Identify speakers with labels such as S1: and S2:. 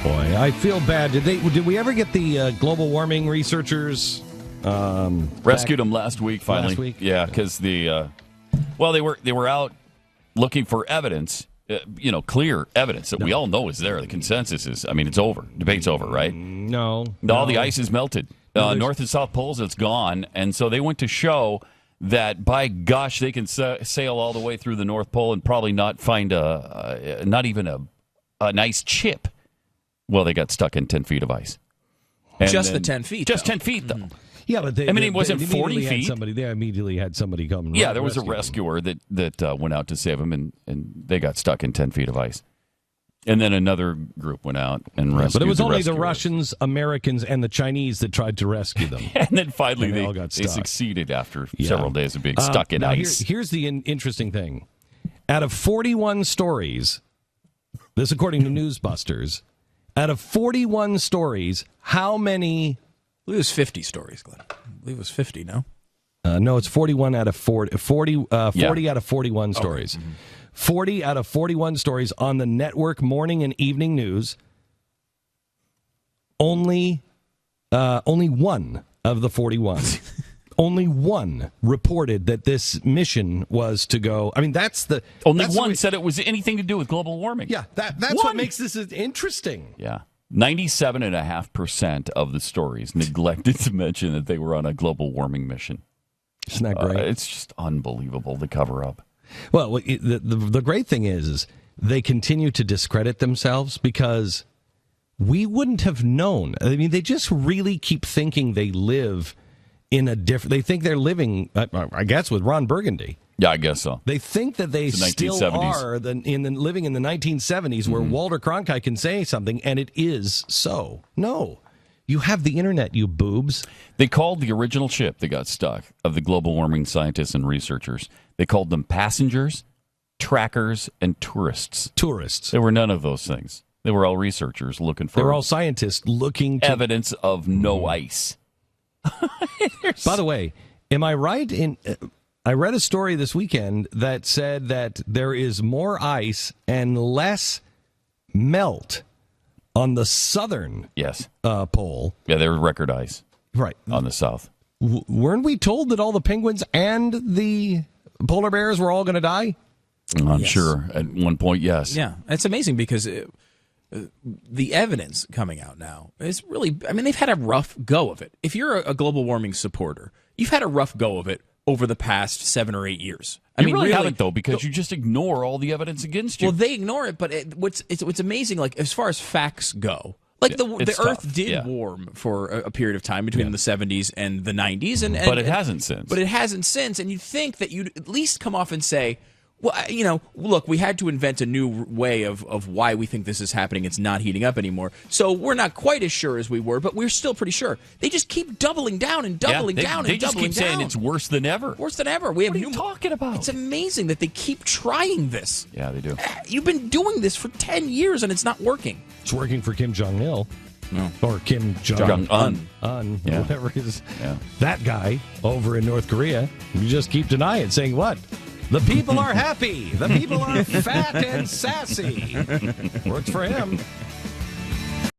S1: boy, I feel bad. Did we ever get the global warming researchers?
S2: Rescued them last week. Finally,
S1: last week?
S2: Yeah, because they were out looking for evidence. Clear evidence that we all know is there. The consensus is, it's over. Debate's over, right?
S1: No.
S2: All the ice is melted. North and South Poles, it's gone. And so they went to show that, by gosh, they can sail all the way through the North Pole and probably not find not even a nice chip. Well, they got stuck in 10 feet of ice. And
S3: just the 10 feet.
S2: Just
S3: though.
S2: 10 feet, though.
S1: Mm-hmm. Yeah, but
S2: it wasn't 40 feet.
S1: They immediately had somebody come.
S2: Yeah, there was a rescuer that went out to save them, and they got stuck in 10 feet of ice. And then another group went out and rescued.
S1: But it was only
S2: rescuers.
S1: the Russians, Americans, and the Chinese that tried to rescue them.
S2: And then finally
S1: they all got stuck.
S2: They succeeded after several days of being stuck in ice.
S1: Here's the interesting thing. Out of 41 stories, this according to Newsbusters, out of 41 stories, how many...
S3: I believe it was 50 stories, Glenn. I believe it was 50, no?
S1: No, it's 41 out of 40 out of 41 stories.
S3: Okay. Mm-hmm.
S1: 40 out of 41 stories on the network morning and evening news. Only one of the 41. Only one reported that this mission was to go. That's the...
S2: Only one said it was anything to do with global warming.
S1: Yeah, that's what makes this interesting.
S2: Yeah. 97.5% of the stories neglected to mention that they were on a global warming mission.
S1: Isn't that great?
S2: It's just unbelievable, the cover-up.
S1: Well, the great thing is they continue to discredit themselves because we wouldn't have known. They just really keep thinking they live in a different... They think they're living, I guess, with Ron Burgundy.
S2: Yeah, I guess so.
S1: They think that they still are living in the 1970s where Walter Cronkite can say something, and it is so. No. You have the internet, you boobs.
S2: They called the original ship that got stuck, of the global warming scientists and researchers, they called them passengers, trackers, and tourists.
S1: Tourists.
S2: There were none of those things. They were all researchers looking for...
S1: They were all scientists looking to...
S2: evidence of no ice.
S1: By the way, am I right in... I read a story this weekend that said that there is more ice and less melt on the southern pole.
S2: Yeah, there was record ice on the south.
S1: Weren't we told that all the penguins and the polar bears were all going to die?
S2: I'm sure at one point, yes.
S3: Yeah, it's amazing because the evidence coming out now is really... they've had a rough go of it. If you're a global warming supporter, you've had a rough go of it over the past 7 or 8 years.
S2: You really haven't, though, because you just ignore all the evidence against you.
S3: Well, they ignore it, but what's amazing, like, as far as facts go, like the Earth did warm for a period of time between the 70s and the 90s.
S2: But it hasn't since.
S3: But it hasn't since, and you'd think that you'd at least come off and say, well, look, we had to invent a new way of why we think this is happening. It's not heating up anymore. So we're not quite as sure as we were, but we're still pretty sure. They just keep doubling down and doubling down and doubling down.
S2: They just keep saying it's worse than ever.
S3: Worse than ever. What
S2: are you talking about?
S3: It's amazing that they keep trying this.
S2: Yeah, they do.
S3: You've been doing this for 10 years, and it's not working.
S1: It's working for Kim Jong-il.
S2: No.
S1: Or Kim Jong-un.
S2: Yeah.
S1: Whatever it is. Yeah. That guy over in North Korea, you just keep denying it, saying what? The people are happy. The people are fat and sassy. Works for him.